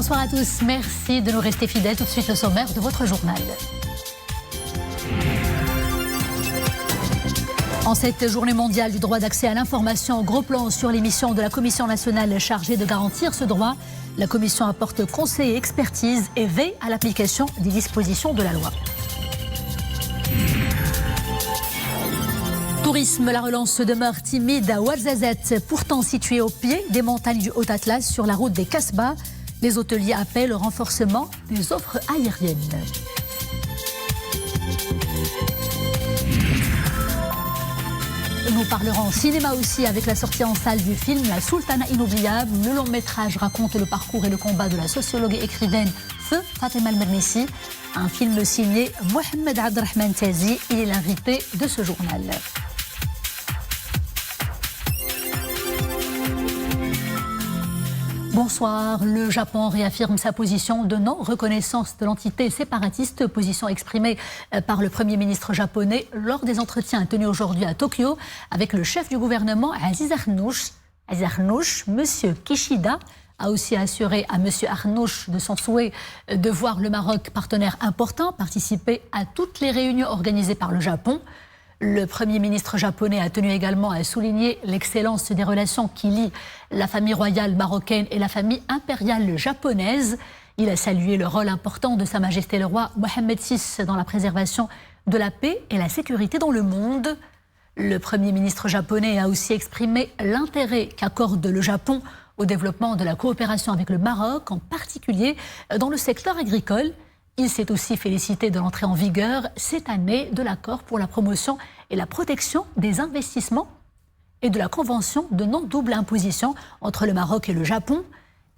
Bonsoir à tous, merci de nous rester fidèles. Tout de suite le sommaire de votre journal. En cette journée mondiale du droit d'accès à l'information, gros plan sur les missions de la Commission nationale chargée de garantir ce droit. La Commission apporte conseil et expertise et veille à l'application des dispositions de la loi. Tourisme, la relance demeure timide à Ouarzazate, pourtant située au pied des montagnes du Haut-Atlas sur la route des Kasbah. Les hôteliers appellent au renforcement des offres aériennes. Nous parlerons cinéma aussi avec la sortie en salle du film La Sultana Inoubliable. Le long métrage raconte le parcours et le combat de la sociologue et écrivaine Feu Fatima El-Mernissi. Un film signé Mohamed Abdelrahman Tazi. Il est l'invité de ce journal. Bonsoir. Le Japon réaffirme sa position de non-reconnaissance de l'entité séparatiste, position exprimée par le Premier ministre japonais lors des entretiens tenus aujourd'hui à Tokyo avec le chef du gouvernement Aziz Arnouch. Monsieur Kishida a aussi assuré à monsieur Arnouch de son souhait de voir le Maroc, partenaire important, participer à toutes les réunions organisées par le Japon. Le Premier ministre japonais a tenu également à souligner l'excellence des relations qui lient la famille royale marocaine et la famille impériale japonaise. Il a salué le rôle important de Sa Majesté le roi Mohammed VI dans la préservation de la paix et la sécurité dans le monde. Le Premier ministre japonais a aussi exprimé l'intérêt qu'accorde le Japon au développement de la coopération avec le Maroc, en particulier dans le secteur agricole. Il s'est aussi félicité de l'entrée en vigueur cette année de l'accord pour la promotion et la protection des investissements et de la convention de non-double imposition entre le Maroc et le Japon.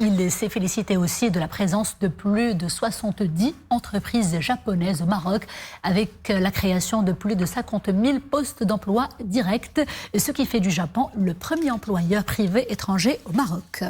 Il s'est félicité aussi de la présence de plus de 70 entreprises japonaises au Maroc, avec la création de plus de 50 000 postes d'emploi directs, ce qui fait du Japon le premier employeur privé étranger au Maroc.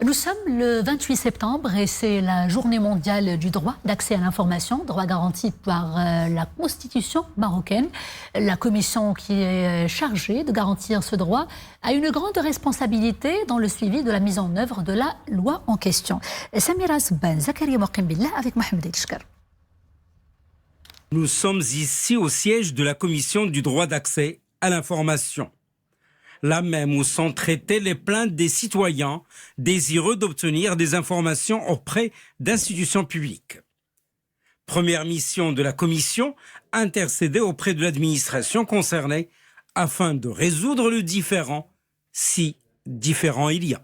Nous sommes le 28 septembre et c'est la journée mondiale du droit d'accès à l'information, droit garanti par la Constitution marocaine. La commission qui est chargée de garantir ce droit a une grande responsabilité dans le suivi de la mise en œuvre de la loi en question. Samira Souban, Zakaria Mokimbillah avec Mohamed Elchkar. Nous sommes ici au siège de la commission du droit d'accès à l'information. Là même où sont traitées les plaintes des citoyens désireux d'obtenir des informations auprès d'institutions publiques. Première mission de la commission, intercéder auprès de l'administration concernée afin de résoudre le différend, si différend il y a.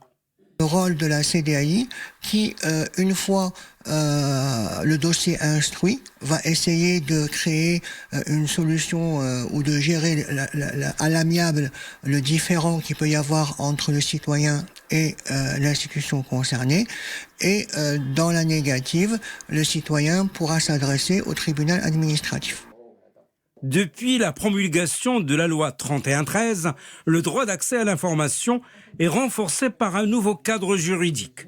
Le rôle de la CDAI qui, une fois le dossier instruit, va essayer de créer une solution ou de gérer à l'amiable le différend qu'il peut y avoir entre le citoyen et l'institution concernée. Et dans la négative, le citoyen pourra s'adresser au tribunal administratif. Depuis la promulgation de la loi 3113, le droit d'accès à l'information est renforcé par un nouveau cadre juridique.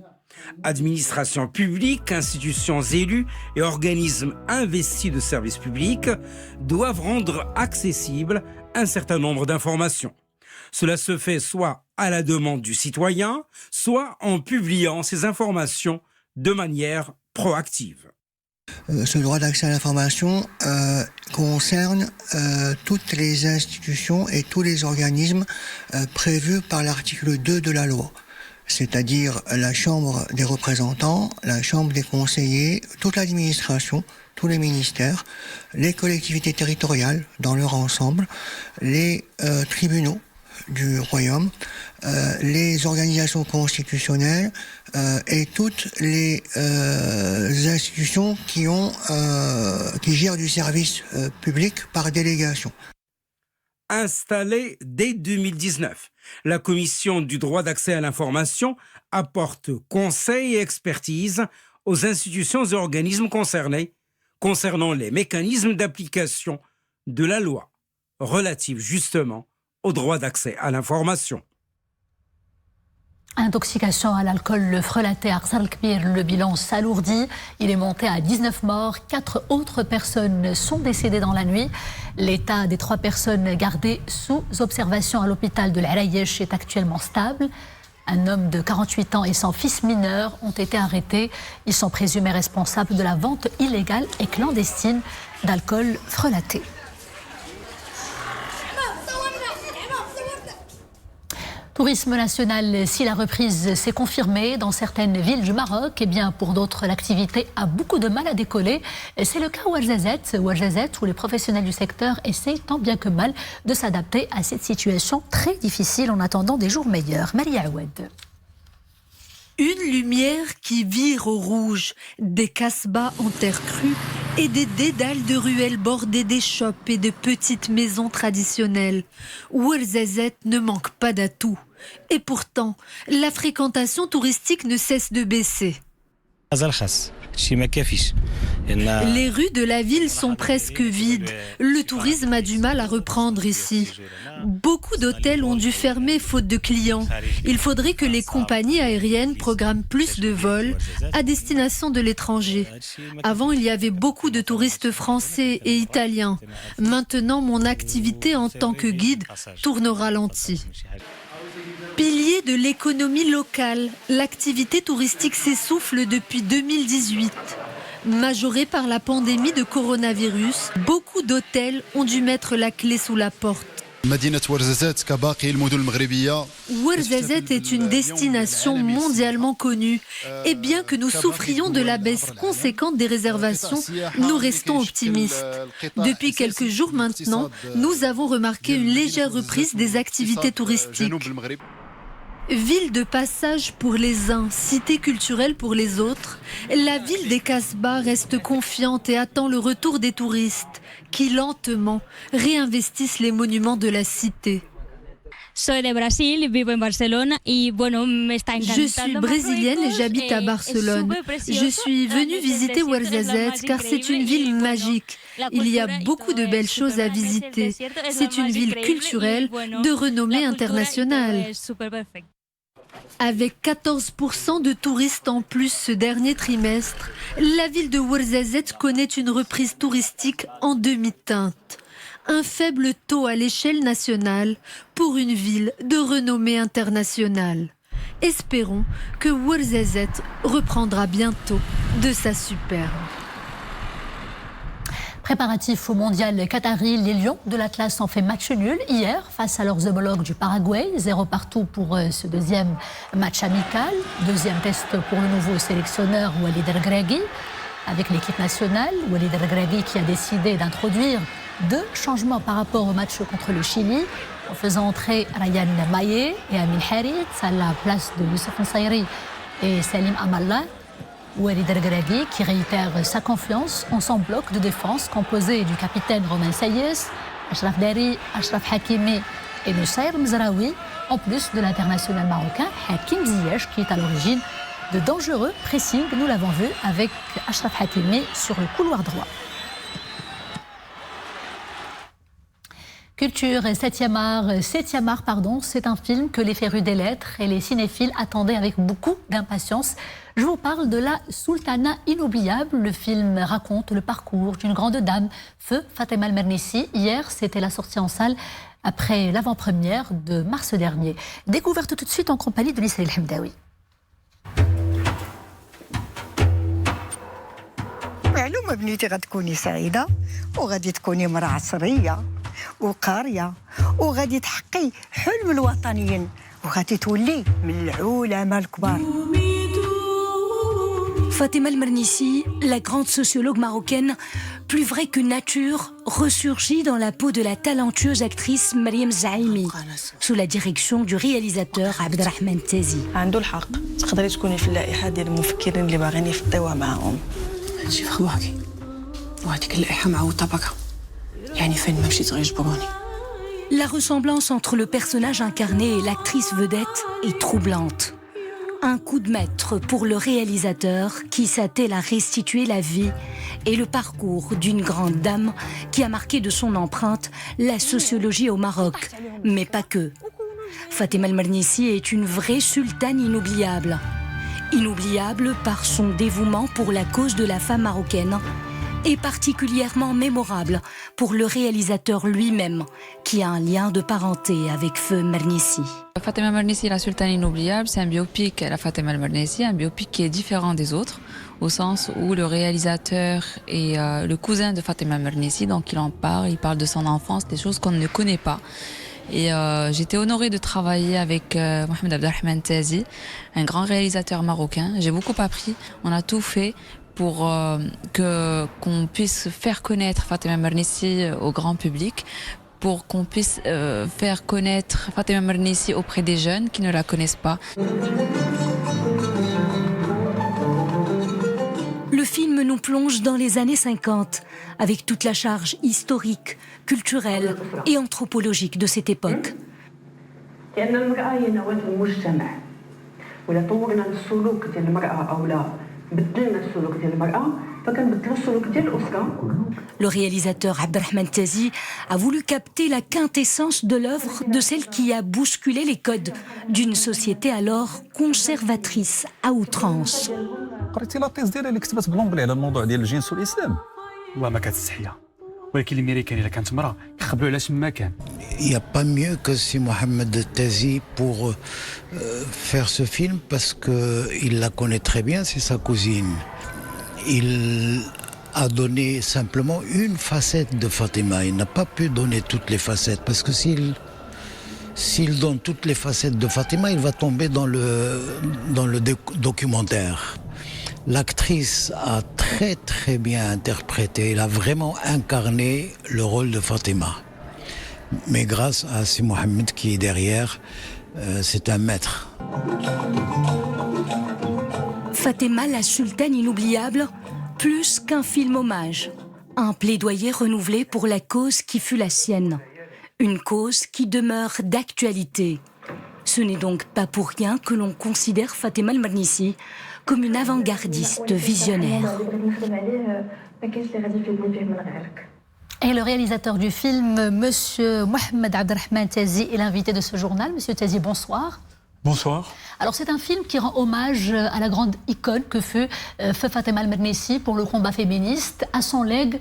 Administration publique, institutions élues et organismes investis de services publics doivent rendre accessibles un certain nombre d'informations. Cela se fait soit à la demande du citoyen, soit en publiant ces informations de manière proactive. Ce droit d'accès à l'information concerne toutes les institutions et tous les organismes prévus par l'article 2 de la loi, c'est-à-dire la Chambre des représentants, la Chambre des conseillers, toute l'administration, tous les ministères, les collectivités territoriales dans leur ensemble, les tribunaux du royaume, les organisations constitutionnelles et toutes les institutions qui gèrent du service public par délégation. Installée dès 2019, la Commission du droit d'accès à l'information apporte conseil et expertise aux institutions et organismes concernés concernant les mécanismes d'application de la loi relative justement au droit d'accès à l'information. Intoxication à l'alcool frelaté à Arsal Kbir, le bilan s'alourdit. Il est monté à 19 morts. 4 autres personnes sont décédées dans la nuit. L'état des 3 personnes gardées sous observation à l'hôpital de l'Arayesh est actuellement stable. Un homme de 48 ans et son fils mineur ont été arrêtés. Ils sont présumés responsables de la vente illégale et clandestine d'alcool frelaté. Tourisme national, si la reprise s'est confirmée dans certaines villes du Maroc, eh bien pour d'autres, l'activité a beaucoup de mal à décoller. C'est le cas à Ouarzazate, où les professionnels du secteur essaient tant bien que mal de s'adapter à cette situation très difficile en attendant des jours meilleurs. Maria Aoued. Une lumière qui vire au rouge, des casbahs en terre crue et des dédales de ruelles bordées des shops et de petites maisons traditionnelles. Ouarzazate ne manque pas d'atouts. Et pourtant, la fréquentation touristique ne cesse de baisser. Les rues de la ville sont presque vides. Le tourisme a du mal à reprendre ici. Beaucoup d'hôtels ont dû fermer faute de clients. Il faudrait que les compagnies aériennes programment plus de vols à destination de l'étranger. Avant, il y avait beaucoup de touristes français et italiens. Maintenant, mon activité en tant que guide tourne au ralenti. Pilier de l'économie locale, l'activité touristique s'essouffle depuis 2018. Majorée par la pandémie de coronavirus, beaucoup d'hôtels ont dû mettre la clé sous la porte. Ouarzazate est une destination mondialement connue. Et bien que nous souffrions de la baisse conséquente des réservations, nous restons optimistes. Depuis quelques jours maintenant, nous avons remarqué une légère reprise des activités touristiques. Ville de passage pour les uns, cité culturelle pour les autres, la ville des Casbahs reste confiante et attend le retour des touristes qui lentement réinvestissent les monuments de la cité. Je suis brésilienne et j'habite à Barcelone. Je suis venue visiter Ouarzazate car c'est une ville magique. Il y a beaucoup de belles choses à visiter. C'est une ville culturelle de renommée internationale. Avec 14% de touristes en plus ce dernier trimestre, la ville de Ouarzazate connaît une reprise touristique en demi-teinte. Un faible taux à l'échelle nationale pour une ville de renommée internationale. Espérons que Ouarzazate reprendra bientôt de sa superbe. Préparatifs au mondial qatari, les Lions de l'Atlas ont fait match nul hier face à leurs homologues du Paraguay. 0 partout pour ce deuxième match amical. Deuxième test pour le nouveau sélectionneur Walid Regragui avec l'équipe nationale. Walid Regragui qui a décidé d'introduire 2 changements par rapport au match contre le Chili en faisant entrer Ryan Maye et Amin Harit à la place de Youssef Nsairi et Salim Amallah. Walid Regragui qui réitère sa confiance en son bloc de défense composé du capitaine Romain Sayes, Achraf Dari, Achraf Hakimi et Nusayr Mzraoui, en plus de l'international marocain Hakim Ziyech qui est à l'origine de dangereux pressing, nous l'avons vu avec Achraf Hakimi sur le couloir droit. Culture, 7e art, c'est un film que les férus des lettres et les cinéphiles attendaient avec beaucoup d'impatience. Je vous parle de La Sultana inoubliable. Le film raconte le parcours d'une grande dame, feu Fatima El-Mernissi. Hier, c'était la sortie en salle après l'avant-première de mars dernier. Découverte tout de suite en compagnie de Lisa El Hamdaoui. معلومة بنيتي غتكوني سعيدة وغادي تكوني مرأة عصرية وقارية وغادي تحقي حلم الوطنيين وغادي تولي من العلماء الكبار. Fatima El-Mernissi, la grande sociologue marocaine, plus vraie que nature, ressurgit dans la peau de la talentueuse actrice Mariam Zaimi, sous la direction du réalisateur Abdelrahman Tazi. عنده الحق تقدري تكوني في اللائحة ديال المفكرين اللي باغيين يفضيوها معاهم. هادشي فخماكي وهاديك اللائحة معوضة بكا يعني فين ما مشيت غيجبروني. La ressemblance entre le personnage incarné et l'actrice vedette est troublante. Un coup de maître pour le réalisateur qui s'attelle à restituer la vie et le parcours d'une grande dame qui a marqué de son empreinte la sociologie au Maroc, mais pas que. Fatima El-Mernissi est une vraie sultane inoubliable. Inoubliable par son dévouement pour la cause de la femme marocaine est particulièrement mémorable pour le réalisateur lui-même, qui a un lien de parenté avec Feu Mernissi. Fatima Mernissi, la sultane inoubliable, c'est un biopic, la Fatima Mernissi, un biopic qui est différent des autres, au sens où le réalisateur est le cousin de Fatima Mernissi, donc il parle de son enfance, des choses qu'on ne connaît pas. Et j'étais honorée de travailler avec Mohamed Abdelrahman Tazi, un grand réalisateur marocain. J'ai beaucoup appris, on a tout fait pour qu'on puisse faire connaître Fatima Mernissi au grand public, pour qu'on puisse faire connaître Fatima Mernissi auprès des jeunes qui ne la connaissent pas. Le film nous plonge dans les années 50, avec toute la charge historique, culturelle et anthropologique de cette époque. Le réalisateur Abdelrahman Tazi a voulu capter la quintessence de l'œuvre de celle qui a bousculé les codes d'une société alors conservatrice à outrance. قريتي لابيس ديالها اللي كتبت بلونجلي على الموضوع ديال الجنس والاسلام والله ما كتستحيا ولكن الامريكان الا كانت مراه كيخبروا على تما كان. Il n'y a pas mieux que si Mohamed Tazi pour faire ce film parce qu'il la connaît très bien, c'est sa cousine. Il a donné simplement une facette de Fatima. Il n'a pas pu donner toutes les facettes parce que s'il donne toutes les facettes de Fatima, il va tomber dans le documentaire. L'actrice a très très bien interprété, elle a vraiment incarné le rôle de Fatima. Mais grâce à Si Mohamed qui est derrière, c'est un maître. Fatima, la sultane inoubliable, plus qu'un film hommage. Un plaidoyer renouvelé pour la cause qui fut la sienne. Une cause qui demeure d'actualité. Ce n'est donc pas pour rien que l'on considère Fatima Mernissi comme une avant-gardiste visionnaire. Et le réalisateur du film, Monsieur Mohamed Abdelrahman Tazi, est l'invité de ce journal. Monsieur Tazi, bonsoir. Bonsoir. Alors c'est un film qui rend hommage à la grande icône que fut Feu Fatima Mernissi pour le combat féministe, à son legs,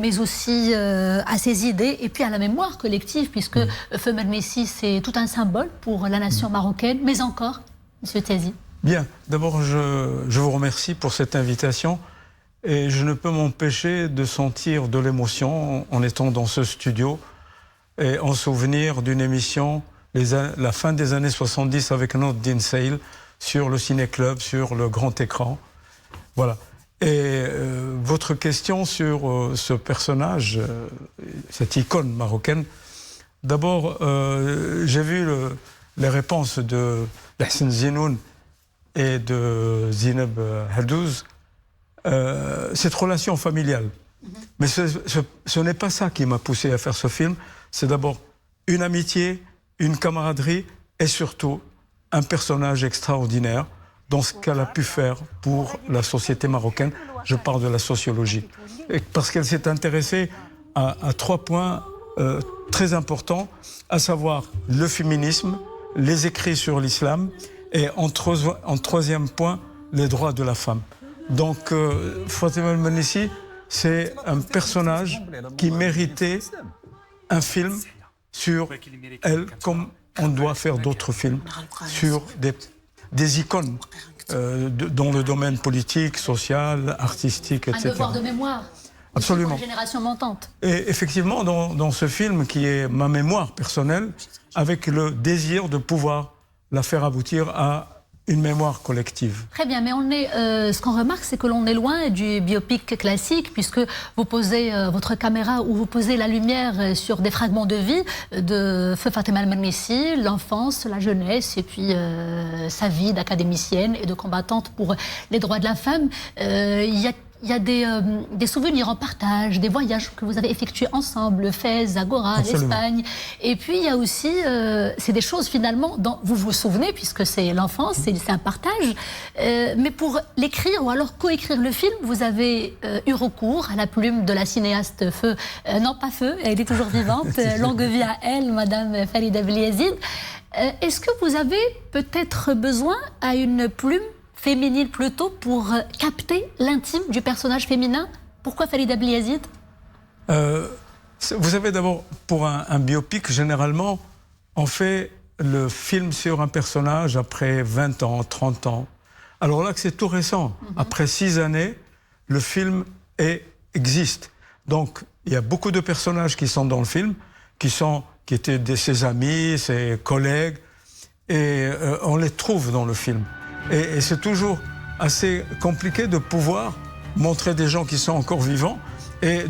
mais aussi à ses idées et puis à la mémoire collective, puisque Feu Mernissi c'est tout un symbole pour la nation marocaine, mais encore, Monsieur Tazi. Bien, d'abord je vous remercie pour cette invitation et je ne peux m'empêcher de sentir de l'émotion en étant dans ce studio et en souvenir d'une émission la fin des années 70 avec Nourdine Seil sur le ciné-club, sur le grand écran. Voilà. Et votre question sur ce personnage, cette icône marocaine, d'abord, j'ai vu les réponses de Hassan Zinoun et de Zineb Haddouz, cette relation familiale. Mais ce n'est pas ça qui m'a poussé à faire ce film. C'est d'abord une amitié, une camaraderie et surtout un personnage extraordinaire dans ce qu'elle a pu faire pour la société marocaine. Je parle de la sociologie. Et parce qu'elle s'est intéressée à 3 points très importants, à savoir le féminisme, les écrits sur l'islam et en 3e point, les droits de la femme. Donc Fatima Mernissi, c'est un personnage qui méritait un film sur elle, comme on doit faire d'autres films, sur des icônes dans le domaine politique, social, artistique, etc. Un devoir de mémoire. Absolument. Pour la génération montante. Et effectivement, dans ce film, qui est ma mémoire personnelle, avec le désir de pouvoir la faire aboutir à une mémoire collective. Très bien, mais ce qu'on remarque, c'est que l'on est loin du biopic classique, puisque vous posez votre caméra ou vous posez la lumière sur des fragments de vie de Feu Fatima Mernissi, l'enfance, la jeunesse, et puis sa vie d'académicienne et de combattante pour les droits de la femme. Il y a des souvenirs en partage, des voyages que vous avez effectués ensemble, Fès, Zagora, l'Espagne. Et puis il y a aussi, c'est des choses finalement dont vous vous souvenez, puisque c'est l'enfance, c'est un partage. Mais pour l'écrire ou alors coécrire le film, vous avez eu recours à la plume de la cinéaste Feu, non pas Feu, elle est toujours vivante, longue vie à elle, Madame Farida Bliazid. Est-ce que vous avez peut-être besoin à une plume féminine plutôt pour capter l'intime du personnage féminin Pourquoi Falida Bliazid? Vous savez, d'abord, pour un biopic, généralement, on fait le film sur un personnage après 20 ans, 30 ans. Alors là, c'est tout récent. Après 6 années, le film existe. Donc, il y a beaucoup de personnages qui sont dans le film, qui étaient ses amis, ses collègues, et on les trouve dans le film. Et c'est toujours assez compliqué de pouvoir montrer des gens qui sont encore vivants et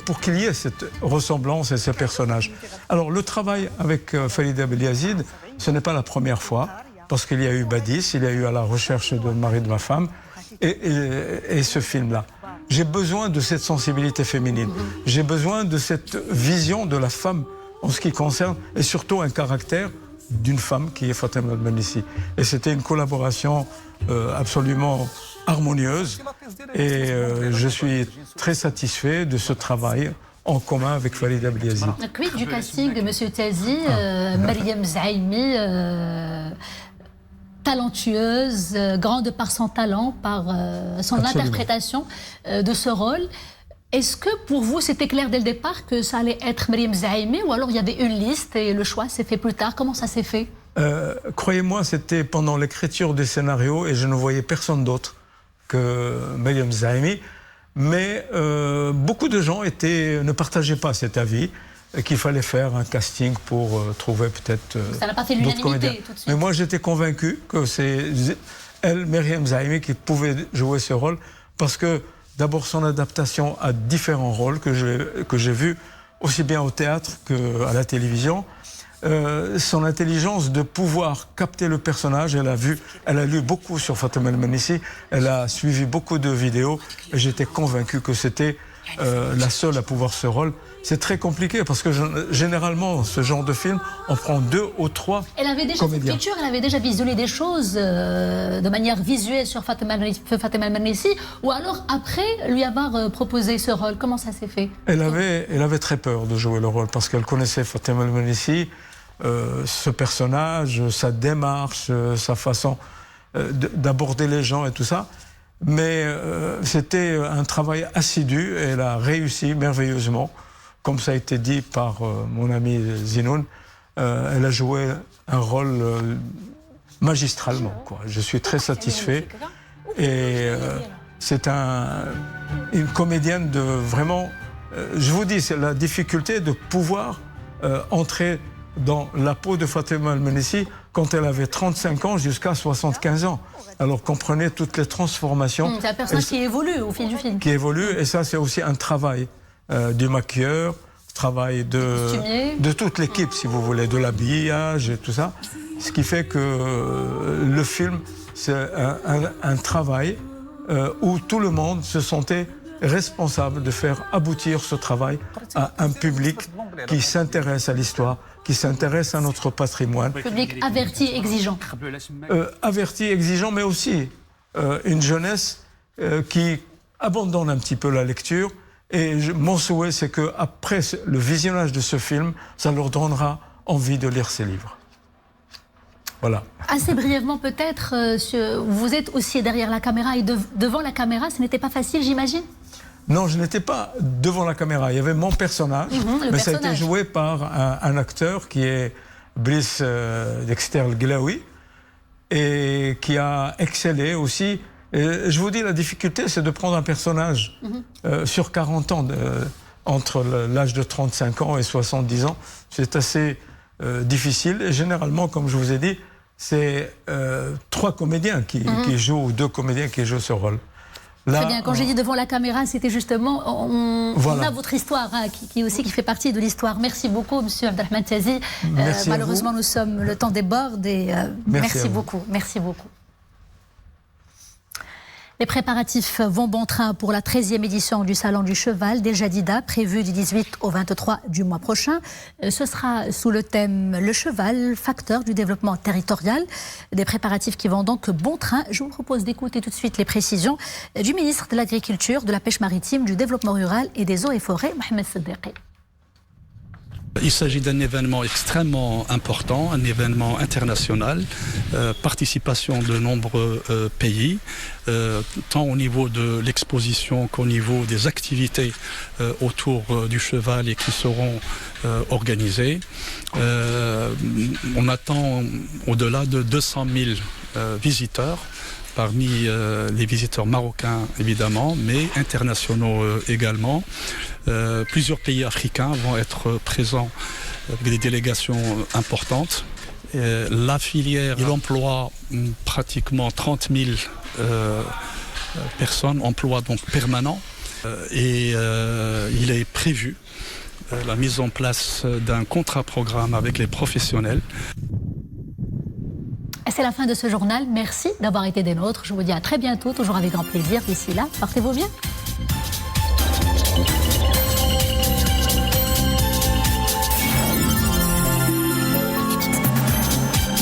pour qu'il y ait cette ressemblance et ces personnages. Alors le travail avec Falida Bliazid, ce n'est pas la première fois, parce qu'il y a eu Badis, il y a eu À la recherche de mari de ma femme, et ce film-là. J'ai besoin de cette sensibilité féminine, j'ai besoin de cette vision de la femme en ce qui concerne, et surtout un caractère d'une femme qui est Fatima Al-Mernissi. Et c'était une collaboration absolument harmonieuse, et je suis très satisfait de ce travail en commun avec Falida Bliazid. Quid du casting de M. Tazi, Mariam Zaimi, talentueuse, grande par son talent, par son interprétation de ce rôle. Est-ce que pour vous c'était clair dès le départ que ça allait être Mariam Zaimi, ou alors il y avait une liste et le choix s'est fait plus tard? Comment ça s'est fait? Croyez-moi, c'était pendant l'écriture des scénarios et je ne voyais personne d'autre que Mariam Zaimi. Mais beaucoup de gens ne partageaient pas cet avis, qu'il fallait faire un casting pour trouver peut-être ça n'a pas fait d'autres comédiens. tout de suite. Mais moi j'étais convaincu que c'est elle, Mariam Zaimi, qui pouvait jouer ce rôle, parce que d'abord son adaptation à différents rôles que j'ai vus aussi bien au théâtre qu'à la télévision, son intelligence de pouvoir capter le personnage. Elle a lu beaucoup sur Fatima Al-Mernissi, elle a suivi beaucoup de vidéos, et j'étais convaincu que c'était la seule à pouvoir ce rôle. C'est très compliqué parce que généralement, ce genre de film, on prend 2 ou 3 Elle avait déjà comédiens. cette culture, elle avait déjà visionné des choses de manière visuelle sur Fatima Al-Mernissi, ou alors après lui avoir proposé ce rôle. Comment ça s'est fait? Elle avait très peur de jouer le rôle parce qu'elle connaissait Fatima Al-Mernissi, ce personnage, sa démarche, sa façon d'aborder les gens et tout ça. Mais c'était un travail assidu et elle a réussi merveilleusement. Comme ça a été dit par mon ami Zinoun, elle a joué un rôle magistralement, quoi. Je suis très satisfait. Et c'est une comédienne de vraiment... je vous dis, c'est la difficulté de pouvoir entrer dans la peau de Fatima Al-Mernissi quand elle avait 35 ans jusqu'à 75 ans. Alors comprenez toutes les transformations. C'est un personnage qui évolue au fil du film. Qui évolue, et ça c'est aussi un travail du maquilleur, travail de toute l'équipe, si vous voulez, de l'habillage et tout ça. Ce qui fait que le film, c'est un travail où tout le monde se sentait responsable de faire aboutir ce travail à un public qui s'intéresse à l'histoire, qui s'intéresse à notre patrimoine. Public averti, exigeant. Averti, exigeant, mais aussi une jeunesse qui abandonne un petit peu la lecture. Et mon souhait, c'est qu'après le visionnage de ce film, ça leur donnera envie de lire ces livres. Voilà. Assez brièvement peut-être, vous êtes aussi derrière la caméra et devant la caméra, ce n'était pas facile, j'imagine? Non, je n'étais pas devant la caméra. Il y avait mon personnage, mais ça a été joué par un acteur qui est Brice Dexter El-Glaoui et qui a excellé aussi. Et je vous dis, la difficulté, c'est de prendre un personnage sur 40 ans, entre l'âge de 35 ans et 70 ans. C'est assez difficile. Et généralement, comme je vous ai dit, c'est 3 comédiens qui jouent, ou 2 comédiens qui jouent ce rôle. Là, très bien, quand j'ai dit devant la caméra, c'était justement, on a votre histoire, hein, qui fait partie de l'histoire. Merci beaucoup, monsieur Abdelrahman Tazi. Malheureusement, le temps déborde, et merci beaucoup. Merci beaucoup. Les préparatifs vont bon train pour la 13e édition du Salon du Cheval des Jadida, prévu du 18 au 23 du mois prochain. Ce sera sous le thème « Le cheval, facteur du développement territorial ». Des préparatifs qui vont donc bon train. Je vous propose d'écouter tout de suite les précisions du ministre de l'Agriculture, de la Pêche maritime, du Développement rural et des Eaux et Forêts, Mohamed Siddiqui. Il s'agit d'un événement extrêmement important, un événement international, participation de nombreux pays, tant au niveau de l'exposition qu'au niveau des activités autour du cheval et qui seront organisées. On attend au-delà de 200 000 visiteurs. Parmi les visiteurs marocains évidemment, mais internationaux également. Plusieurs pays africains vont être présents avec des délégations importantes. La filière, il emploie pratiquement 30 000 personnes, emploi donc permanent. Et il est prévu la mise en place d'un contrat-programme avec les professionnels. C'est la fin de ce journal. Merci d'avoir été des nôtres. Je vous dis à très bientôt, toujours avec grand plaisir. D'ici là, portez-vous bien.